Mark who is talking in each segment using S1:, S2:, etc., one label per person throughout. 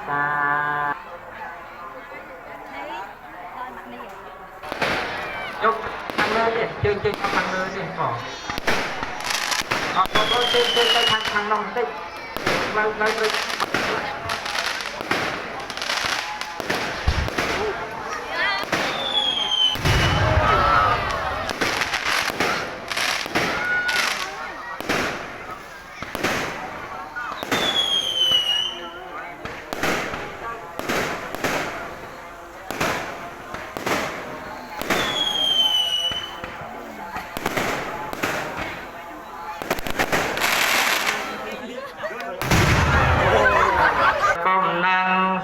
S1: តាយកខាងលើទៀតជើងខាងលើទៀតបងអត់ទៅជើងទៅខាងនោះបន្តិចឡើងទៅ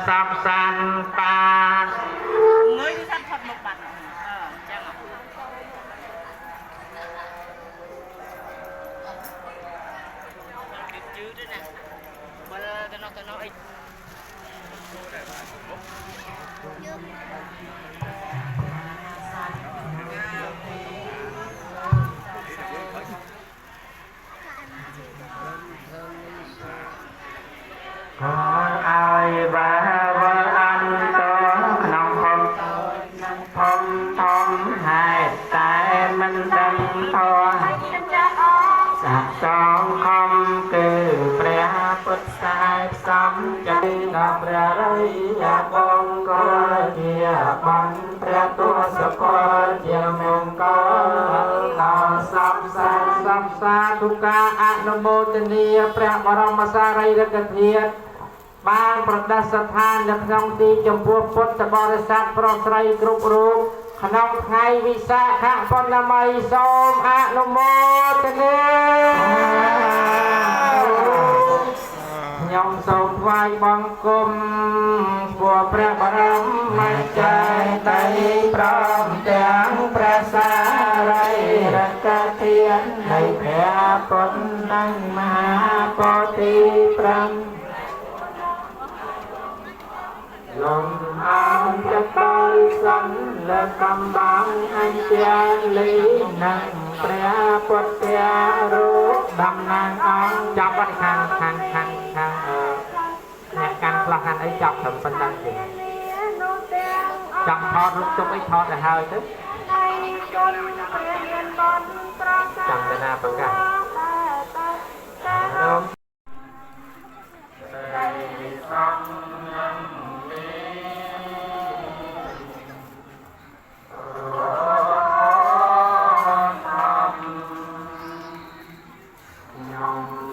S1: សាប់សានតាងើយសាប់ផុតមកបាត់ចឹងជឿទេណាបើទៅនោះអីขอเอาบาบอันโตขนมพมทมให้แต่มันดำทอสักสองคำคือพระพุทธสายซ้ำจะนับพระไรอยากบงก็เดียบังพระตัวสกอเดียมงก็ต่อสับสาทุกาอนุโมทนีพระบรมสารีริกธาตุបានប្រដាសស្ថាននៅក្នុងទីចំពោះពុទ្ធបរិស័ទប្រុសស្រីគ្រប់រូបក្នុងថ្ងៃវិសាខបុណ្យមីសូមអនុមោទនាខ្ញុំសូមថ្វាយបង្គំពួកព្រះបរមចារីតីព្រមទាំងព្រះសារីរិកធាតុនៃព្រះពុទ្ធនិងមហាពោធិព្រមលំអងจะបលសិនលើកំបាំងអញ្ចាលីនឹងព្រះពុទ្ធរូបតំណាងអង្គចាប់បាត់ខាងអ្នកកាន់ខ្លះកាន់អីចាប់ត្រឹមប៉ុណ្ណឹងទេចាំថតរូបទុកអីថតទៅហើយទៅចាំតាណាប្រកាសរំខ្ញុំ